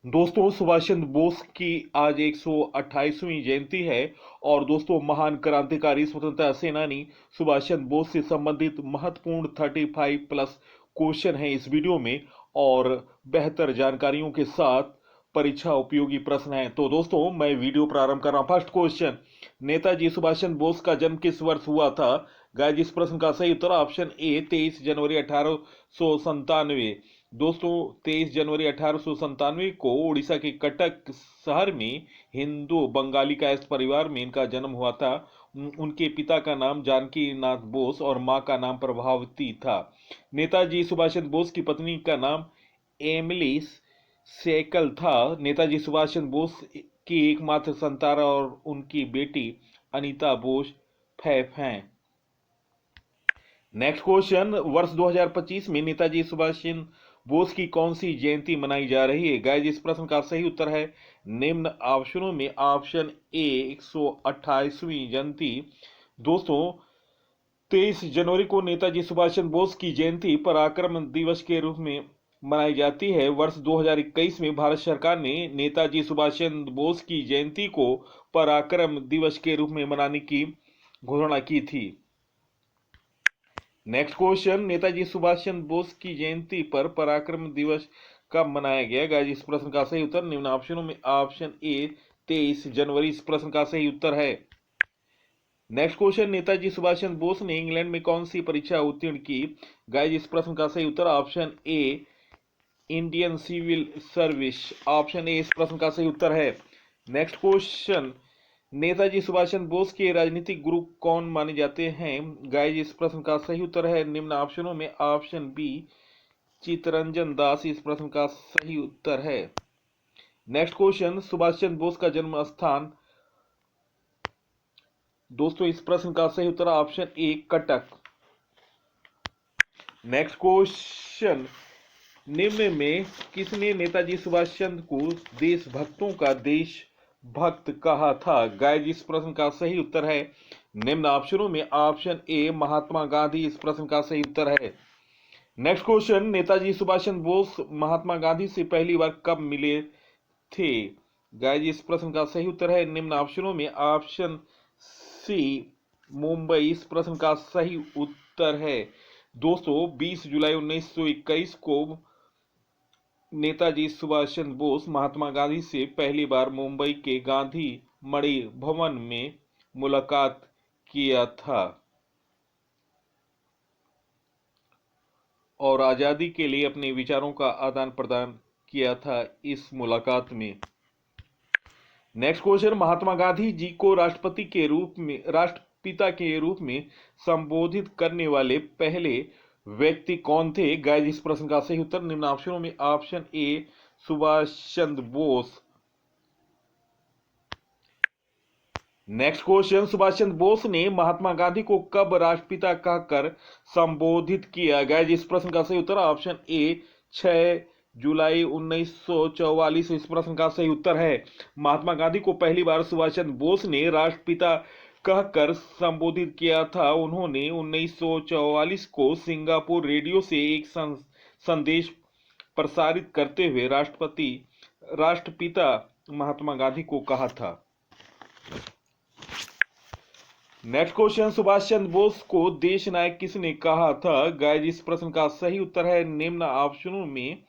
दोस्तों, सुभाष चंद्र बोस की आज 128वीं जयंती है। और दोस्तों, महान क्रांतिकारी स्वतंत्रता सेनानी सुभाष चंद्र बोस से संबंधित महत्वपूर्ण 35 प्लस क्वेश्चन है इस वीडियो में। और बेहतर जानकारियों के साथ परीक्षा उपयोगी प्रश्न है। तो दोस्तों, मैं वीडियो प्रारंभ कर रहा हूं। फर्स्ट क्वेश्चन, नेताजी सुभाष चंद्र बोस का जन्म किस वर्ष हुआ था? गाइस, इस प्रश्न का सही उत्तर ऑप्शन ए 23 जनवरी 1897। दोस्तों, 23 जनवरी 1897 को उड़ीसा के कटक शहर में हिंदू बंगाली कायस्थ परिवार में इनका जन्म हुआ था। उनके पिता का नाम जानकी नाथ बोस और मां का नाम प्रभावती था। नेताजी सुभाष चंद्र बोस की पत्नी का नाम एमिली सैकल था। नेताजी सुभाष चंद्र बोस की एकमात्र संतान और उनकी बेटी अनीता बोस फैफ हैं। नेक्स्ट क्वेश्चन, वर्ष 2025 में नेताजी सुभाष चंद्र बोस की कौन सी जयंती मनाई जा रही है? गाइस, इस प्रश्न का सही उत्तर है निम्न ऑप्शनों में ऑप्शन ए 128वीं जयंती। दोस्तों, 23 जनवरी को नेताजी सुभाष चंद्र बोस की जयंती पराक्रम दिवस के रूप में मनाई जाती है। वर्ष 2021 में भारत सरकार ने नेताजी सुभाष चंद्र बोस की जयंती को पराक्रम दिवस के रूप में मनाने की घोषणा की थी। नेक्स्ट क्वेश्चन, नेताजी सुभाष चंद्र बोस की जयंती पर पराक्रम दिवस कब मनाया गया? गाइस, इस प्रश्न का सही उत्तर निम्न ऑप्शनों में ऑप्शन ए 23 जनवरी इस प्रश्न का सही उत्तर है। नेक्स्ट क्वेश्चन, नेताजी सुभाष चंद्र बोस ने इंग्लैंड में कौन सी परीक्षा उत्तीर्ण की? गाइस, इस प्रश्न का सही उत्तर option A Indian civil service. Option A इस प्रश्न का सही उत्तर है। नेक्स्ट क्वेश्चन, नेताजी सुभाष चंद्र बोस के राजनीतिक गुरु कौन माने जाते हैं? गाइस, इस प्रश्न का सही उत्तर है निम्न ऑप्शनों में ऑप्शन बी चित्तरंजन दास इस प्रश्न का सही उत्तर है। नेक्स्ट क्वेश्चन, सुभाष चंद्र बोस का जन्म स्थान। दोस्तों, इस प्रश्न का सही उत्तर option A Cuttack. Next question, निम्न में किसने नेताजी सुभाष चंद्र को देशभक्तों का देशभक्त कहा था? गाइस, इस प्रश्न का सही उत्तर है निम्न ऑप्शनों में ऑप्शन ए महात्मा गांधी इस प्रश्न का सही उत्तर है। नेक्स्ट क्वेश्चन, नेताजी सुभाष चंद्र बोस महात्मा गांधी से पहली बार कब मिले थे? गाइस, इस प्रश्न का सही उत्तर है निम्न ऑप्शनों में ऑप्शन सी मुंबई इस प्रश्न का सही उत्तर है। दोस्तों, 20 जुलाई 1921 को नेताजी सुभाष चंद्र बोस महात्मा गांधी से पहली बार मुंबई के गांधी मणि भवन में मुलाकात किया था और आजादी के लिए अपने विचारों का आदान प्रदान किया था इस मुलाकात में। नेक्स्ट क्वेश्चन, महात्मा गांधी जी को राष्ट्रपिता के रूप में संबोधित करने वाले पहले व्यक्ति कौन थे? गाइस, इस प्रश्न का सही उत्तर निम्न ऑप्शनों में option A Subhash Chandra Bose. Next question, Subhash Chandra Bose ने महात्मा गांधी को कब राष्ट्रपिता कहकर संबोधित किया? गाइस, इस प्रश्न का सही उत्तर ऑप्शन ए 6 जुलाई 1944 इस प्रश्न का सही उत्तर है। महात्मा गांधी को पहली बार सुभाष चंद्र बोस ने राष्ट्रपिता कहकर संबोधित किया था। उन्होंने 1944 को सिंगापुर रेडियो से एक संदेश प्रसारित करते हुए राष्ट्रपिता महात्मा गांधी को कहा था। नेक्स्ट क्वेश्चन, सुभाष चंद्र बोस को देश नायक किसने कहा था? गाइस, इस प्रश्न का सही उत्तर है निम्न ऑप्शनों में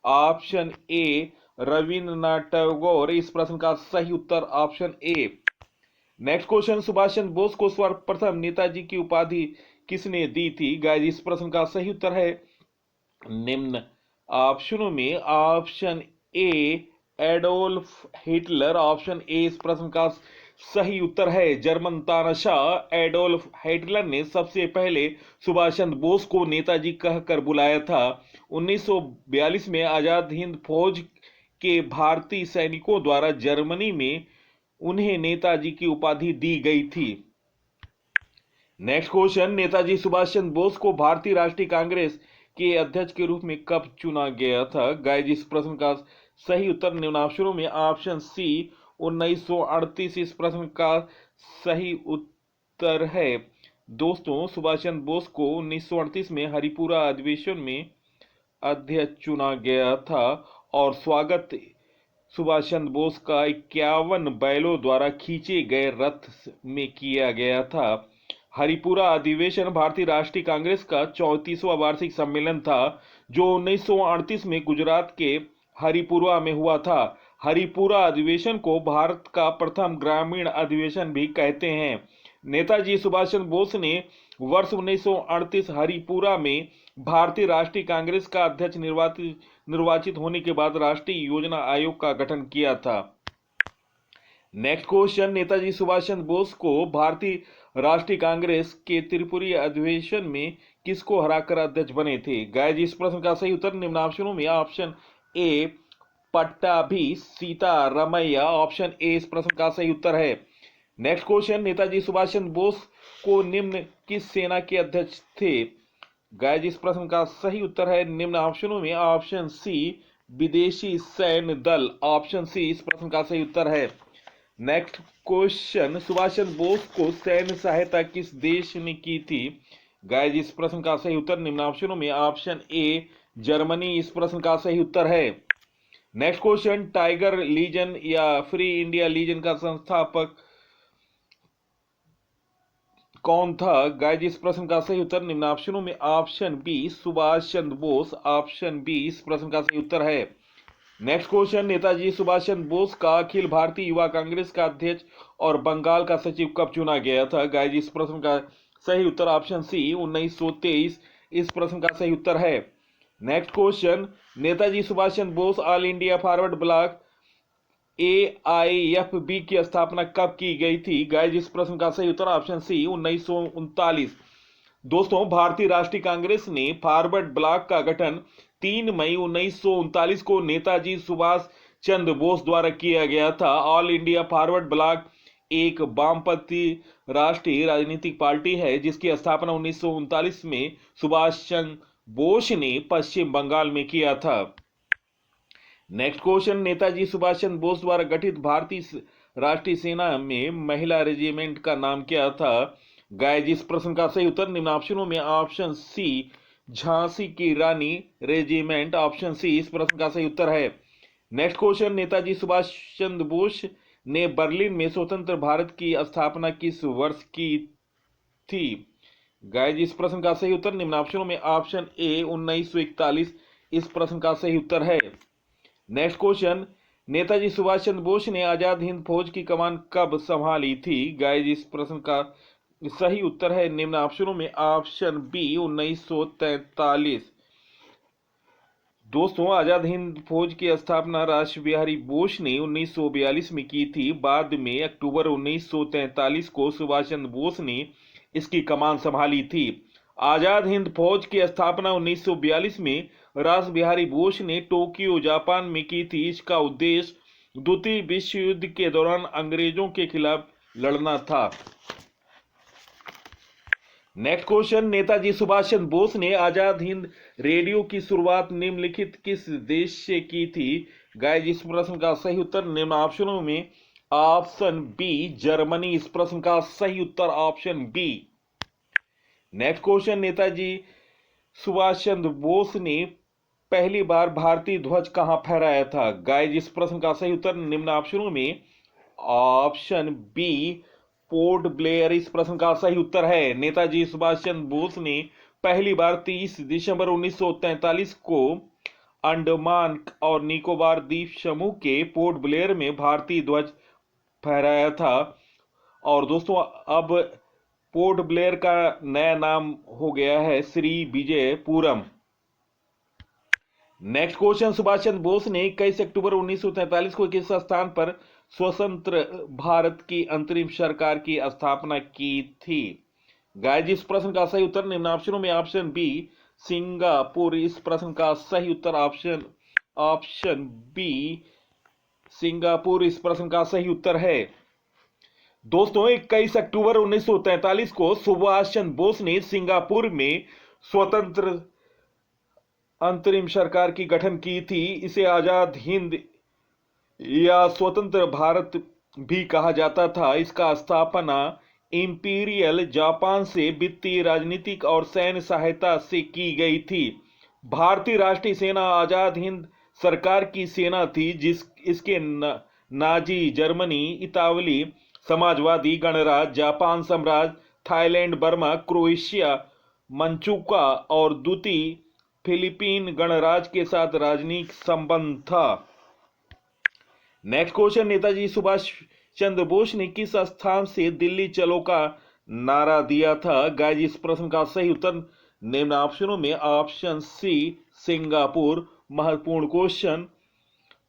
ऑप्शन ए रविन्द्रनाथ टैगोर इस प्रश्न का सही उत्तर option A. Next question, Subhash Chandra Bose को सर्वप्रथम नेताजी की उपाधि किसने दी थी? गाइस, इस प्रश्न का सही उत्तर है निम्न ऑप्शनों में option A Adolf Hitler. Option A इस प्रश्न का सही उत्तर है। जर्मन तानाशाह एडोल्फ हिटलर ने सबसे पहले सुभाष चंद्र बोस को नेताजी कहकर बुलाया था। 1942 में आजाद हिंद फौज के भारतीय सैनिकों द्वारा जर्मनी में उन्हें नेताजी की उपाधि दी गई थी। नेक्स्ट क्वेश्चन, नेताजी सुभाष चंद्र बोस को भारतीय राष्ट्रीय कांग्रेस के अध्यक्ष के रूप में कब चुना गया था? गाइस, इस प्रश्न का सही उत्तर निम्न ऑप्शनों में ऑप्शन सी 1938 इस प्रश्न का सही उत्तर है। दोस्तों, सुभाष चंद्र बोस को 1938 में हरिपुरा अधिवेशन में अध्यक्ष चुना गया था और स्वागत सुभाष चंद्र बोस का 51 बैलों द्वारा खींचे गए रथ में किया गया था। हरिपुरा अधिवेशन भारतीय राष्ट्रीय कांग्रेस का 34वां वार्षिक सम्मेलन था जो 1938 में गुजरात के हरिपुरा में हुआ था। हरिपुरा अधिवेशन को भारत का प्रथम ग्रामीण अधिवेशन भी कहते हैं। नेताजी सुभाष चंद्र बोस ने वर्ष 1938 हरिपुरा में भारतीय राष्ट्रीय कांग्रेस का अध्यक्ष निर्वाचित होने के बाद राष्ट्रीय योजना आयोग का गठन किया था। नेक्स्ट क्वेश्चन, नेताजी सुभाष चंद्र बोस को भारतीय राष्ट्रीय कांग्रेस के त्रिपुरी अधिवेशन में किसको हराकर अध्यक्ष बने थे? गाइस, इस प्रश्न का सही उत्तर निम्न ऑप्शनों में option A Pattabhi Sitaramayya, option A इस प्रश्न का सही उत्तर है। नेक्स्ट क्वेश्चन, नेताजी सुभाष चंद्र बोस को निम्न किस सेना के अध्यक्ष थे? गाइस, इस प्रश्न का सही उत्तर है निम्न ऑप्शनों में ऑप्शन सी विदेशी सैन्य दल, ऑप्शन सी इस प्रश्न का सही उत्तर है। नेक्स्ट क्वेश्चन, सुभाष चंद्र बोस को सैन्य सहायता किस देश ने की थी? गाइस, इस प्रश्न का सही उत्तर निम्न ऑप्शनों में ऑप्शन ए जर्मनी इस प्रश्न का सही उत्तर है। नेक्स्ट क्वेश्चन, टाइगर लीजन या फ्री इंडिया लीजन का संस्थापक कौन था? गाइस, इस प्रश्न का सही उत्तर निम्न ऑप्शनों में option B Subhash Chandra Bose, option B इस प्रश्न का सही उत्तर है। नेक्स्ट क्वेश्चन, नेताजी सुभाष चंद्र बोस का अखिल भारतीय युवा कांग्रेस का अध्यक्ष और बंगाल का सचिव कब चुना गया था? गाइस, इस प्रश्न का सही उत्तर ऑप्शन सी 1923 इस प्रश्न का सही उत्तर है। Next question, Netaji Subhash Chandra Bose all India forward block AIFB की स्थापना कब की गई थी? गाइस, इस प्रश्न का सही उत्तर ऑप्शन सी 1939। दोस्तों, भारतीय राष्ट्रीय कांग्रेस ने फॉरवर्ड ब्लॉक का गठन 3 मई 1939 को नेताजी सुभाष चंद्र बोस द्वारा किया गया था। ऑल इंडिया फॉरवर्ड ब्लॉक एक वामपंथी राष्ट्रीय राजनीतिक पार्टी है जिसकी स्थापना 1939 में सुभाष चंद्र बोस ने पश्चिम बंगाल में किया था। नेक्स्ट क्वेश्चन, नेताजी सुभाष चंद्र बोस द्वारा गठित भारतीय राष्ट्रीय सेना में महिला रेजिमेंट का नाम क्या था? गाइस, इस प्रश्न का सही उत्तर निम्न ऑप्शनों में ऑप्शन सी झांसी की रानी रेजिमेंट, ऑप्शन सी इस प्रश्न का सही उत्तर है। नेक्स्ट क्वेश्चन, नेताजी सुभाष चंद्र बोस ने बर्लिन में स्वतंत्र भारत की स्थापना किस वर्ष की थी? गाइस, इस प्रश्न का सही उत्तर निम्न ऑप्शनों में ऑप्शन ए 1941 इस प्रश्न का सही उत्तर है। नेक्स्ट क्वेश्चन, नेताजी सुभाष चंद्र बोस ने आजाद हिंद फौज की कमान कब संभाली थी? गाइस, इस प्रश्न का सही उत्तर है निम्न ऑप्शनों में ऑप्शन बी 1943। दोस्तों, आजाद हिंद फौज की स्थापना राष्ट्र बिहारी बोस ने 1942 में की थी। बाद में अक्टूबर 1943 को सुभाष चंद्र बोस ने इसकी कमान संभाली थी। आजाद हिंद फौज की स्थापना 1942 में रास बिहारी बोस ने टोक्यो जापान में की थी। इसका उद्देश्य द्वितीय विश्व युद्ध के दौरान अंग्रेजों के खिलाफ लड़ना था। नेक्स्ट क्वेश्चन, नेताजी सुभाष चंद्र बोस ने आजाद हिंद रेडियो की शुरुआत निम्नलिखित किस देश से की थी? गाइस, इस प्रश्न का सही उत्तर निम्न ऑप्शनों में ऑप्शन बी जर्मनी इस प्रश्न का सही उत्तर option B. Next question, Netaji Subhash Chandra Bose ने पहली बार भारतीय ध्वज कहां फहराया था? गाइस, इस प्रश्न का सही उत्तर निम्न ऑप्शनों में ऑप्शन बी पोर्ट ब्लेयर इस प्रश्न का सही उत्तर है। नेताजी सुभाष चंद्र बोस ने पहली बार 30 दिसंबर 1943 को अंडमान और निकोबार द्वीप समूह के पोर्ट ब्लेयर में भारतीय ध्वज फहराया था। और दोस्तों, अब पोर्ट ब्लेयर का नया नाम हो गया है श्री विजयपुरम। नेक्स्ट क्वेश्चन, सुभाष चंद्र बोस ने 21 अक्टूबर 1943 को किस स्थान पर स्वतंत्र भारत की अंतरिम सरकार की स्थापना की थी? गाइस, इस प्रश्न का सही उत्तर निम्न ऑप्शनों में ऑप्शन बी सिंगापुर इस प्रश्न का सही उत्तर ऑप्शन बी सिंगापुर इस प्रश्न का सही उत्तर है। दोस्तों, 21 अक्टूबर 1943 को सुभाष चंद्र बोस ने सिंगापुर में स्वतंत्र अंतरिम सरकार की गठन की थी। इसे आजाद हिंद या स्वतंत्र भारत भी कहा जाता था। इसका स्थापना इंपीरियल जापान से वित्तीय, राजनीतिक और सैन्य सहायता से की गई थी। भारतीय राष्ट्रीय सेना आजाद हिंद सरकार की सेना थी इसके नाजी जर्मनी, इतावली समाजवादी गणराज्य, जापान साम्राज्य, थाईलैंड, बर्मा, क्रोएशिया, मंचूका और दूती फिलीपीन गणराज्य के साथ राजनीतिक संबंध था। नेक्स्ट क्वेश्चन, नेताजी सुभाष चंद्र बोस ने किस स्थान से दिल्ली चलो का नारा दिया था? गाइस, इस प्रश्न का सही उत्तर निम्न ऑप्शनों में ऑप्शन सी सिंगापुर। महत्वपूर्ण क्वेश्चन,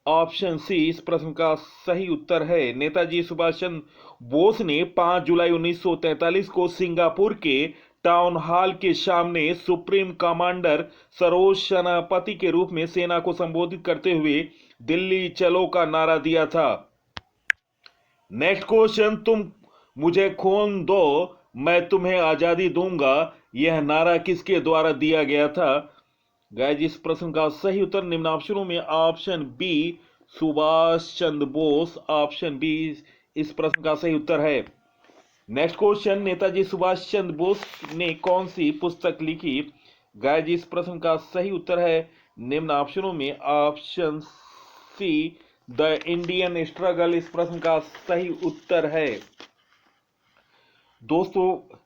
ऑप्शन सी इस प्रश्न का सही उत्तर है। नेताजी सुभाष चंद्र बोस ने 5 जुलाई 1943 को सिंगापुर के टाउन हॉल के सामने सुप्रीम कमांडर सरोज सेनापति के रूप में सेना को संबोधित करते हुए दिल्ली चलो का नारा दिया था। नेक्स्ट क्वेश्चन, तुम मुझे खून दो मैं तुम्हें आजादी दूंगा, यह नारा किसके द्वारा दिया गया था? गाइस, इस प्रश्न का सही उत्तर निम्न ऑप्शनों में option B Subhash Chandra Bose. Option B इस प्रश्न का सही उत्तर है। नेक्स्ट क्वेश्चन, नेताजी सुभाष चंद्र बोस ने कौन सी पुस्तक लिखी? गाइस, इस प्रश्न का सही उत्तर है निम्न ऑप्शनों में option see the Indian struggle. इस प्रश्न का सही उत्तर है। दोस्तों,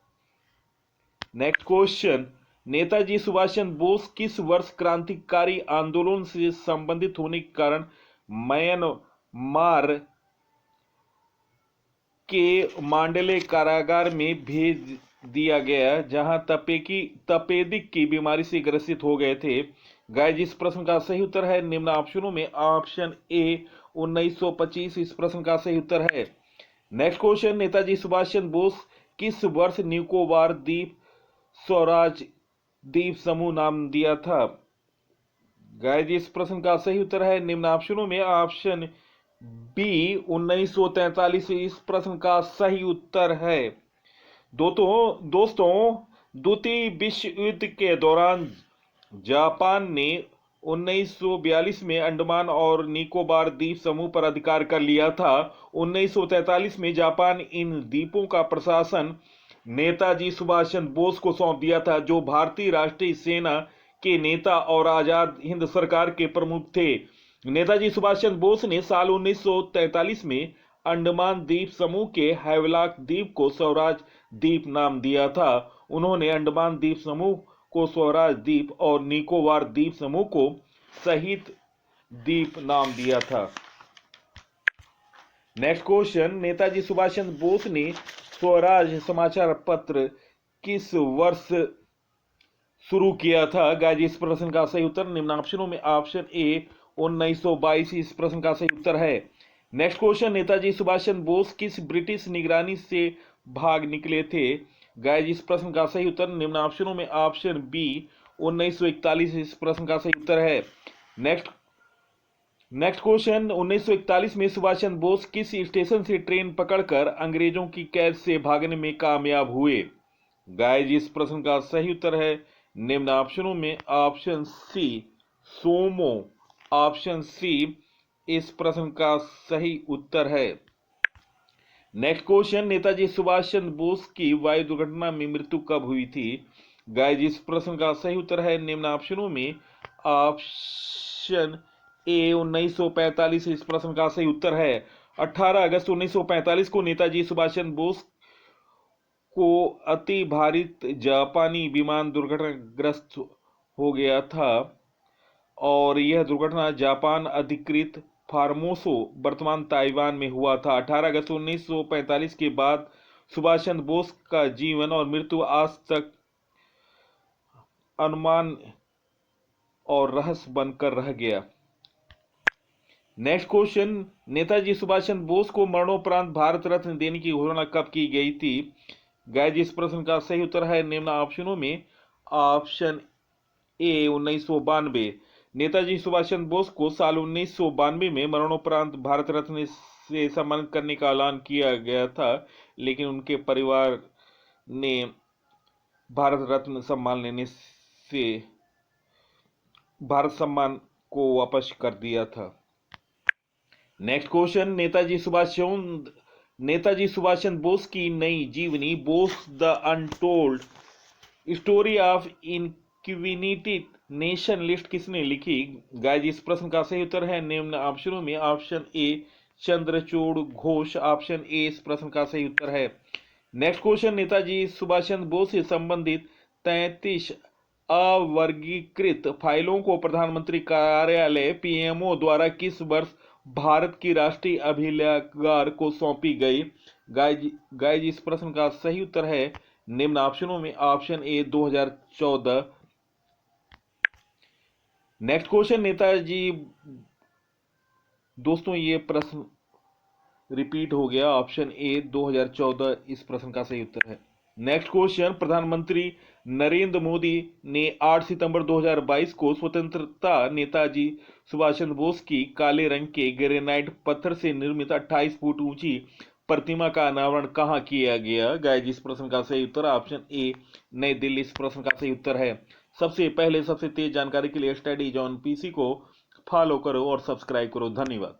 नेक्स्ट क्वेश्चन, नेताजी सुभाष चंद्र बोस किस वर्ष क्रांतिकारी आंदोलन से संबंधित होने के कारण म्यांमार के मांडले कारागार में भेज दिया गया, जहां तपेदिक की बीमारी से ग्रसित हो गए थे? गाइस, इस प्रश्न का सही उत्तर है निम्न ऑप्शनों में ऑप्शन ए 1925। इस प्रश्न का सही उत्तर है। नेक्स्ट क्वेश्चन, नेताजी सुभाष चंद्र बोस किस वर्ष निकोबार द्वीप स्वराज द्वीप समूह नाम दिया था? गाइस, इस प्रश्न का सही उत्तर है निम्न ऑप्शनों में ऑप्शन बी 1943। इस प्रश्न का सही उत्तर है। दोस्तों, द्वितीय विश्व युद्ध के दौरान जापान ने 1942 में अंडमान और निकोबार द्वीप समूह पर अधिकार कर लिया था। 1943 में जापान इन द्वीपों का प्रशासन नेताजी सुभाष चंद्र बोस को सौंप दिया था, जो भारतीय राष्ट्रीय सेना के नेता और आजाद हिंद सरकार के प्रमुख थे। नेताजी सुभाष चंद्र बोस ने साल 1943 में अंडमान द्वीप समूह के हैवलॉक द्वीप को स्वराज द्वीप नाम दिया था। उन्होंने अंडमान द्वीप समूह को स्वराज द्वीप और निकोबार द्वीप समूह को शहीद द्वीप नाम दिया था। नेक्स्ट क्वेश्चन, नेताजी सुभाष चंद्र बोस ने स्वराज समाचार पत्र किस वर्ष शुरू किया था? गाइस, इस प्रश्न का सही उत्तर निम्न ऑप्शनों में ऑप्शन ए 1922। इस प्रश्न का सही उत्तर है। नेक्स्ट क्वेश्चन, नेताजी सुभाष चंद्र बोस किस ब्रिटिश निगरानी से भाग निकले थे? गाइस, इस प्रश्न का सही उत्तर निम्न ऑप्शनों में ऑप्शन बी 1941। इस प्रश्न का सही उत्तर है। नेक्स्ट क्वेश्चन, 1941 में सुभाष चंद्र बोस किस स्टेशन से ट्रेन पकड़कर अंग्रेजों की कैद से भागने में कामयाब हुए? गाइस, इस प्रश्न का सही उत्तर है निम्न ऑप्शनों में ऑप्शन सी सोमो। ऑप्शन सी इस प्रश्न का सही उत्तर है। नेक्स्ट क्वेश्चन, नेताजी सुभाष चंद्र बोस की वायु दुर्घटना में मृत्यु कब हुई थी? गाइस, इस प्रश्न का सही उत्तर है निम्न ऑप्शनों में ऑप्शन ए 1945। इस प्रश्न का सही उत्तर है। 18 अगस्त 1945 को नेताजी सुभाष चंद्र बोस को अति भारित जापानी विमान दुर्घटनाग्रस्त हो गया था और यह दुर्घटना जापान अधिकृत फार्मोसो वर्तमान ताइवान में हुआ था। 18 अगस्त 1945 के बाद सुभाष चंद्र बोस का जीवन और मृत्यु आज तक अनुमान और रहस्य बनकर रह गया। नेक्स्ट क्वेश्चन, नेताजी सुभाष चंद्र बोस को मरणोपरांत भारत रत्न देने की घोषणा कब की गई थी? गाइस, इस प्रश्न का सही उत्तर है निम्न ऑप्शनों में ऑप्शन ए 1992। नेताजी सुभाष चंद्र बोस को साल 1992 में मरणोपरांत भारत रत्न से सम्मानित करने का ऐलान किया गया था, लेकिन उनके परिवार ने भारत रत्न सम्मान लेने से भारत सम्मान को वापस कर दिया था। नेक्स्ट क्वेश्चन, नेताजी सुभाष चंद्र बोस की नई जीवनी Bose the untold story of क्विनिटी नेशन लिस्ट किसने लिखी? गाइस इस प्रश्न का सही उत्तर है निम्न ऑप्शनों में option A Chandrachud Ghosh. Option A इस प्रश्न का सही उत्तर है। नेक्स्ट क्वेश्चन, नेताजी सुभाष चंद्र बोस से संबंधित 33 अवर्गीकृत फाइलों को प्रधानमंत्री कार्यालय पीएमओ द्वारा किस वर्ष भारत की राष्ट्रीय अभिलेखागार को सौंपी गई? गाइज इस प्रश्न का सही उत्तर है निम्न ऑप्शनों में ऑप्शन ए 2014। नेक्स्ट क्वेश्चन, नेताजी दोस्तों ये प्रश्न रिपीट हो गया, ऑप्शन ए 2014 इस प्रश्न का सही उत्तर है। नेक्स्ट क्वेश्चन, प्रधानमंत्री नरेंद्र मोदी ने 8 सितंबर 2022 को स्वतंत्रता नेताजी सुभाष चंद्र बोस की काले रंग के ग्रेनाइट पत्थर से निर्मित 28 फुट ऊंची प्रतिमा का अनावरण कहां किया गया? गाइस इस प्रश्न का सही उत्तर ऑप्शन ए नई दिल्ली इस प्रश्न का सही उत्तर है। सबसे पहले सबसे तेज जानकारी के लिए स्टडी ऑन पीसी को फॉलो करो और सब्सक्राइब करो। धन्यवाद।